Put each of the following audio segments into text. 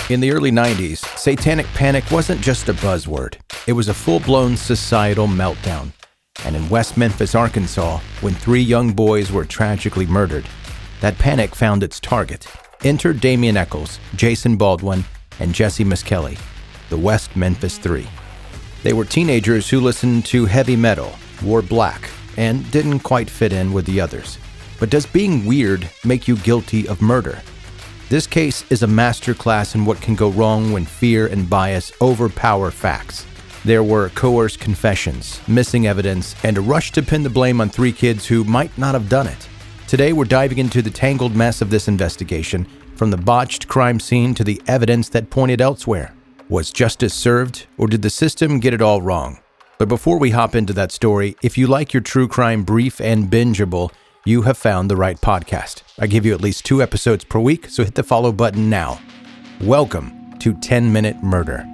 In the early 90s, Satanic Panic wasn't just a buzzword. It was a full-blown societal meltdown. And in West Memphis, Arkansas, when 3 young boys were tragically murdered, that panic found its target. Enter Damien Echols, Jason Baldwin, and Jessie Misskelley, the West Memphis Three. They were teenagers who listened to heavy metal, wore black, and didn't quite fit in with the others. But does being weird make you guilty of murder? This case is a masterclass in what can go wrong when fear and bias overpower facts. There were coerced confessions, missing evidence, and a rush to pin the blame on 3 kids who might not have done it. Today, we're diving into the tangled mess of this investigation, from the botched crime scene to the evidence that pointed elsewhere. Was justice served, or did the system get it all wrong? But before we hop into that story, if you like your true crime brief and bingeable, you have found the right podcast. I give you at least 2 episodes per week, so hit the follow button now. Welcome to 10-Minute Murder.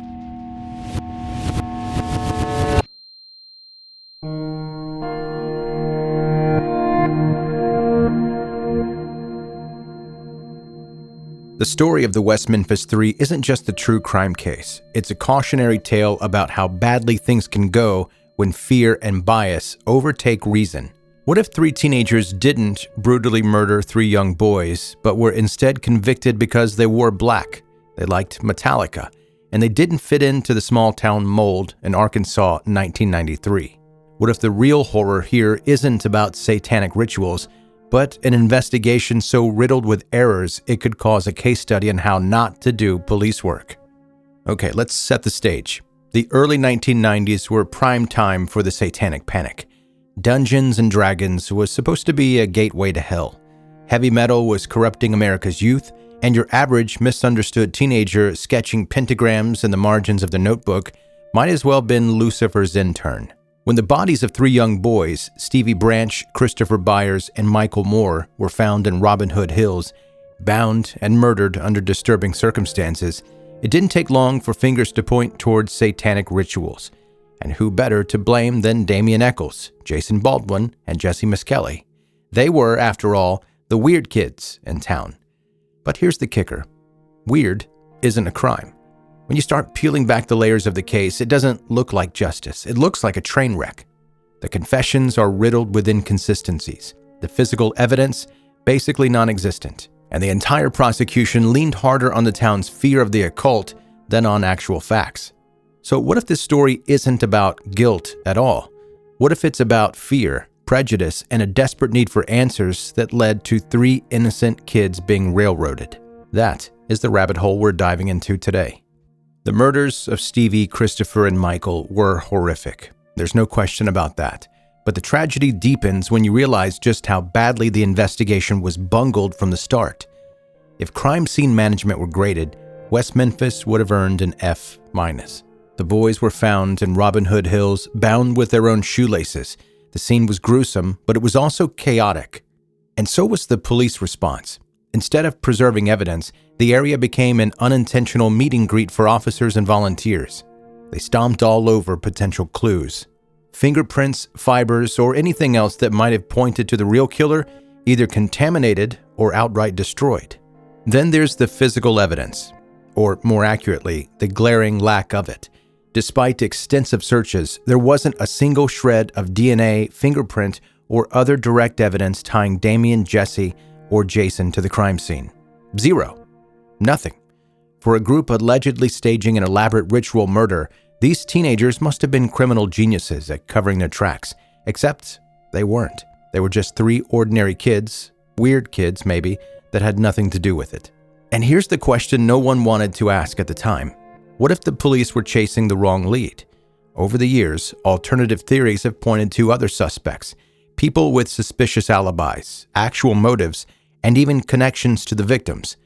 The story of the West Memphis Three isn't just a true crime case. It's a cautionary tale about how badly things can go when fear and bias overtake reason. What if 3 teenagers didn't brutally murder 3 young boys, but were instead convicted because they wore black, they liked Metallica, and they didn't fit into the small-town mold in Arkansas in 1993? What if the real horror here isn't about satanic rituals, but an investigation so riddled with errors it could cause a case study on how not to do police work? Okay, let's set the stage. The early 1990s were prime time for the Satanic Panic. Dungeons and Dragons was supposed to be a gateway to hell. Heavy metal was corrupting America's youth, and your average misunderstood teenager sketching pentagrams in the margins of the notebook might as well have been Lucifer's intern. When the bodies of 3 young boys, Stevie Branch, Christopher Byers, and Michael Moore, were found in Robin Hood Hills, bound and murdered under disturbing circumstances, it didn't take long for fingers to point towards satanic rituals. And who better to blame than Damien Echols, Jason Baldwin, and Jessie Misskelley? They were, after all, the weird kids in town. But here's the kicker. Weird isn't a crime. When you start peeling back the layers of the case, it doesn't look like justice. It looks like a train wreck. The confessions are riddled with inconsistencies. The physical evidence, basically non-existent. And the entire prosecution leaned harder on the town's fear of the occult than on actual facts. So what if this story isn't about guilt at all? What if it's about fear, prejudice, and a desperate need for answers that led to 3 innocent kids being railroaded? That is the rabbit hole we're diving into today. The murders of Stevie, Christopher, and Michael were horrific. There's no question about that. But the tragedy deepens when you realize just how badly the investigation was bungled from the start. If crime scene management were graded, West Memphis would have earned an F-. The boys were found in Robin Hood Hills, bound with their own shoelaces. The scene was gruesome, but it was also chaotic. And so was the police response. Instead of preserving evidence, the area became an unintentional meet and greet for officers and volunteers. They stomped all over potential clues. Fingerprints, fibers, or anything else that might have pointed to the real killer, either contaminated or outright destroyed. Then there's the physical evidence, or more accurately, the glaring lack of it. Despite extensive searches, there wasn't a single shred of DNA, fingerprint, or other direct evidence tying Damien, Jessie, or Jason to the crime scene. 0. Nothing. For a group allegedly staging an elaborate ritual murder, these teenagers must have been criminal geniuses at covering their tracks. Except they weren't. They were just 3 ordinary kids, weird kids maybe, that had nothing to do with it. And here's the question no one wanted to ask at the time. What if the police were chasing the wrong lead? Over the years, alternative theories have pointed to other suspects, people with suspicious alibis, actual motives, and even connections to the victims.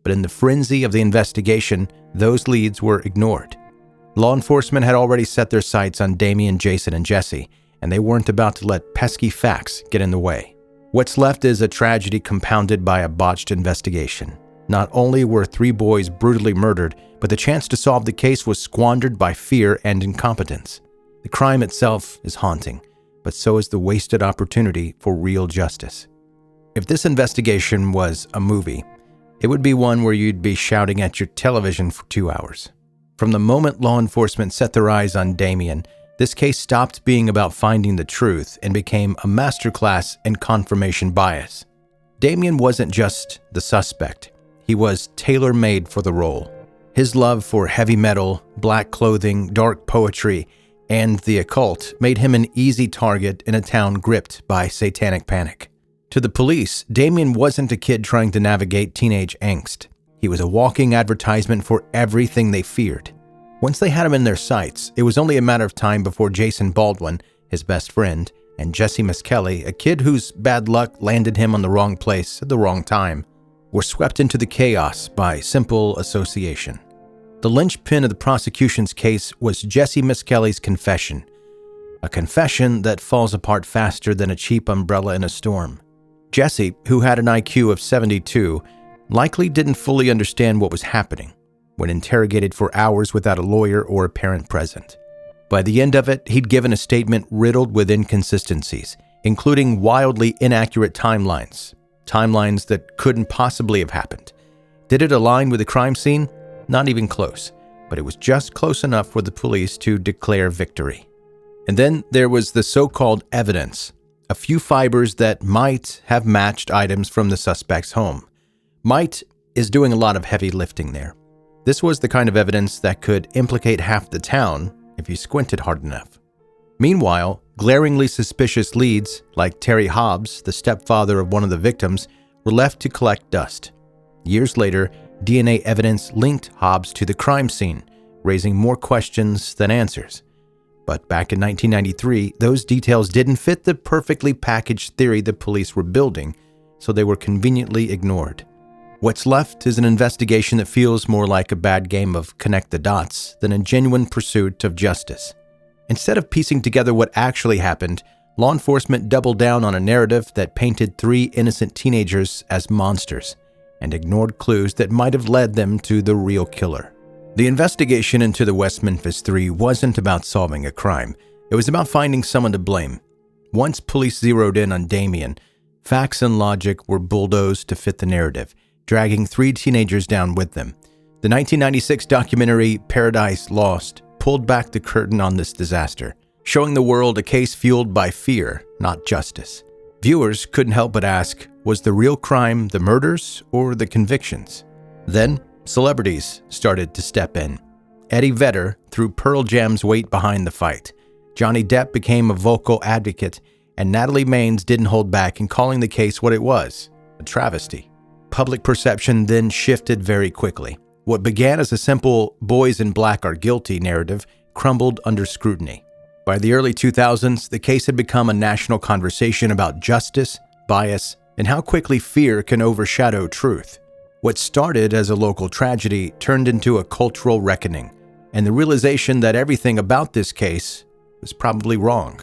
But in the frenzy of the investigation, those leads were ignored. Law enforcement had already set their sights on Damien, Jason, and Jessie, and they weren't about to let pesky facts get in the way. What's left is a tragedy compounded by a botched investigation. Not only were 3 boys brutally murdered, but the chance to solve the case was squandered by fear and incompetence. The crime itself is haunting, but so is the wasted opportunity for real justice. If this investigation was a movie, It would be one where you'd be shouting at your television for 2 hours. From the moment law enforcement set their eyes on Damien, this case stopped being about finding the truth and became a masterclass in confirmation bias. Damien wasn't just the suspect. He was tailor-made for the role. His love for heavy metal, black clothing, dark poetry, and the occult made him an easy target in a town gripped by Satanic Panic. To the police, Damien wasn't a kid trying to navigate teenage angst. He was a walking advertisement for everything they feared. Once they had him in their sights, it was only a matter of time before Jason Baldwin, his best friend, and Jessie Misskelley, a kid whose bad luck landed him on the wrong place at the wrong time, were swept into the chaos by simple association. The linchpin of the prosecution's case was Jessie Misskelley's confession, a confession that falls apart faster than a cheap umbrella in a storm. Jessie, who had an IQ of 72, likely didn't fully understand what was happening when interrogated for hours without a lawyer or a parent present. By the end of it, he'd given a statement riddled with inconsistencies, including wildly inaccurate timelines that couldn't possibly have happened. Did it align with the crime scene? Not even close, but it was just close enough for the police to declare victory. And then there was the so-called evidence, a few fibers that might have matched items from the suspect's home. Might is doing a lot of heavy lifting there. This was the kind of evidence that could implicate half the town if you squinted hard enough. Meanwhile, glaringly suspicious leads, like Terry Hobbs, the stepfather of one of the victims, were left to collect dust. Years later, DNA evidence linked Hobbs to the crime scene, raising more questions than answers. But back in 1993, those details didn't fit the perfectly packaged theory the police were building, so they were conveniently ignored. What's left is an investigation that feels more like a bad game of connect the dots than a genuine pursuit of justice. Instead of piecing together what actually happened, law enforcement doubled down on a narrative that painted 3 innocent teenagers as monsters and ignored clues that might have led them to the real killer. The investigation into the West Memphis Three wasn't about solving a crime. It was about finding someone to blame. Once police zeroed in on Damien, facts and logic were bulldozed to fit the narrative, dragging 3 teenagers down with them. The 1996 documentary Paradise Lost pulled back the curtain on this disaster, showing the world a case fueled by fear, not justice. Viewers couldn't help but ask, was the real crime the murders or the convictions? Then, celebrities started to step in. Eddie Vedder threw Pearl Jam's weight behind the fight. Johnny Depp became a vocal advocate, and Natalie Maines didn't hold back in calling the case what it was, a travesty. Public perception then shifted very quickly. What began as a simple boys in black are guilty narrative crumbled under scrutiny. By the early 2000s, the case had become a national conversation about justice, bias, and how quickly fear can overshadow truth. What started as a local tragedy turned into a cultural reckoning, and the realization that everything about this case was probably wrong.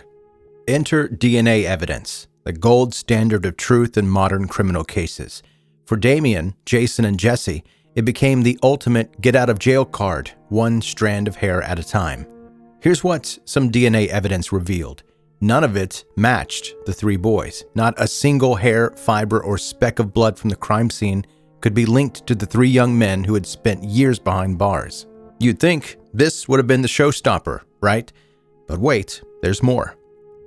Enter DNA evidence, the gold standard of truth in modern criminal cases. For Damien, Jason, and Jessie, it became the ultimate get-out-of-jail card, one strand of hair at a time. Here's what some DNA evidence revealed. None of it matched the 3 boys. Not a single hair, fiber, or speck of blood from the crime scene could be linked to the 3 young men who had spent years behind bars. You'd think this would have been the showstopper, right? But wait, there's more.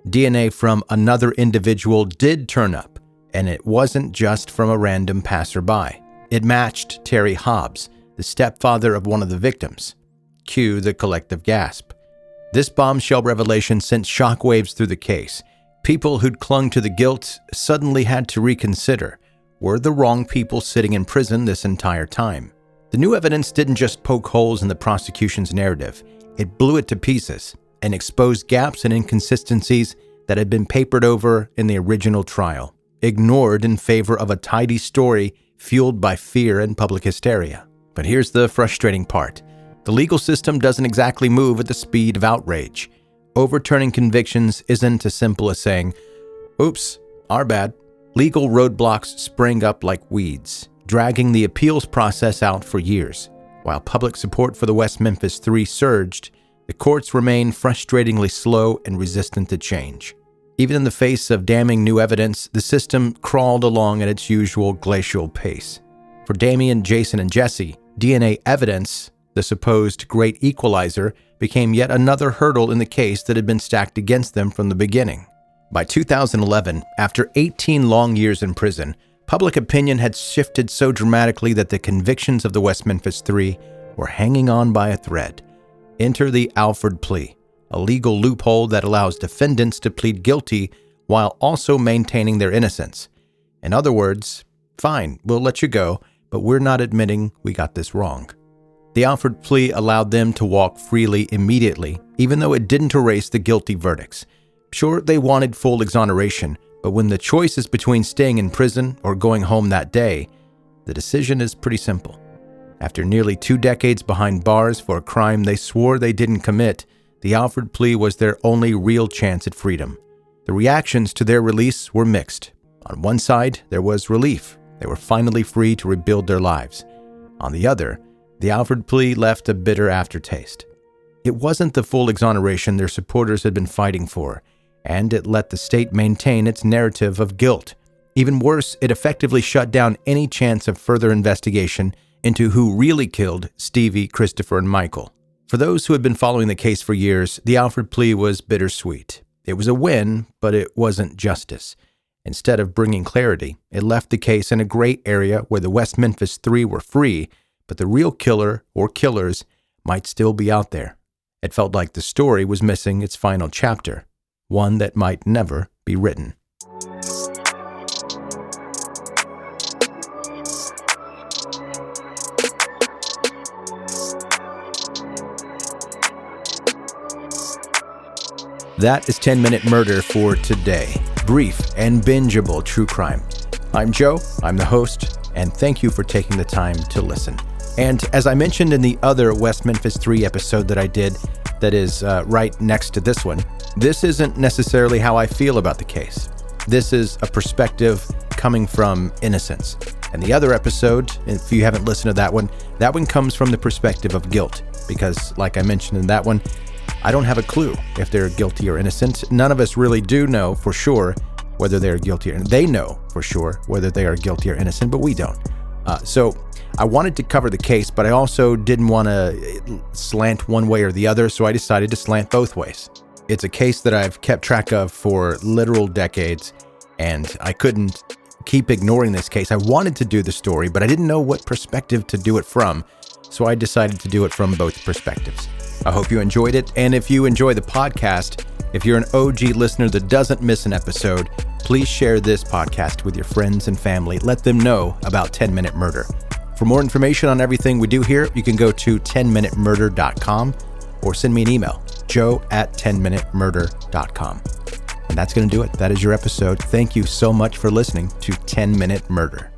DNA from another individual did turn up, and it wasn't just from a random passerby. It matched Terry Hobbs, the stepfather of one of the victims. Cue the collective gasp. This bombshell revelation sent shockwaves through the case. People who'd clung to the guilt suddenly had to reconsider. Were the wrong people sitting in prison this entire time? The new evidence didn't just poke holes in the prosecution's narrative. It blew it to pieces and exposed gaps and inconsistencies that had been papered over in the original trial, ignored in favor of a tidy story fueled by fear and public hysteria. But here's the frustrating part. The legal system doesn't exactly move at the speed of outrage. Overturning convictions isn't as simple as saying, "Oops, our bad." Legal roadblocks sprang up like weeds, dragging the appeals process out for years. While public support for the West Memphis Three surged, the courts remained frustratingly slow and resistant to change. Even in the face of damning new evidence, the system crawled along at its usual glacial pace. For Damien, Jason, and Jessie, DNA evidence, the supposed great equalizer, became yet another hurdle in the case that had been stacked against them from the beginning. By 2011, after 18 long years in prison, public opinion had shifted so dramatically that the convictions of the West Memphis Three were hanging on by a thread. Enter the Alford plea, a legal loophole that allows defendants to plead guilty while also maintaining their innocence. In other words, fine, we'll let you go, but we're not admitting we got this wrong. The Alford plea allowed them to walk freely immediately, even though it didn't erase the guilty verdicts. Sure, they wanted full exoneration, but when the choice is between staying in prison or going home that day, the decision is pretty simple. After nearly 2 decades behind bars for a crime they swore they didn't commit, the Alford plea was their only real chance at freedom. The reactions to their release were mixed. On one side, there was relief. They were finally free to rebuild their lives. On the other, the Alford plea left a bitter aftertaste. It wasn't the full exoneration their supporters had been fighting for, and it let the state maintain its narrative of guilt. Even worse, it effectively shut down any chance of further investigation into who really killed Stevie, Christopher, and Michael. For those who had been following the case for years, the Alford plea was bittersweet. It was a win, but it wasn't justice. Instead of bringing clarity, it left the case in a gray area where the West Memphis Three were free, but the real killer or killers might still be out there. It felt like the story was missing its final chapter, one that might never be written. That is 10-Minute Murder for today. Brief and bingeable true crime. I'm Joe, I'm the host, and thank you for taking the time to listen. And as I mentioned in the other West Memphis 3 episode that I did, that is right next to this one, this isn't necessarily how I feel about the case. This is a perspective coming from innocence. And the other episode, if you haven't listened to that one comes from the perspective of guilt. Because like I mentioned in that one, I don't have a clue if they're guilty or innocent. None of us really do know for sure whether they're guilty or they know for sure whether they are guilty or innocent, but we don't. So I wanted to cover the case, but I also didn't want to slant one way or the other, so I decided to slant both ways. It's a case that I've kept track of for literal decades, and I couldn't keep ignoring this case. I wanted to do the story, but I didn't know what perspective to do it from, so I decided to do it from both perspectives. I hope you enjoyed it, and if you enjoy the podcast, if you're an OG listener that doesn't miss an episode, please share this podcast with your friends and family. Let them know about 10-Minute Murder. For more information on everything we do here, you can go to 10minutemurder.com or send me an email, joe@10minutemurder.com. And that's going to do it. That is your episode. Thank you so much for listening to 10-Minute Murder.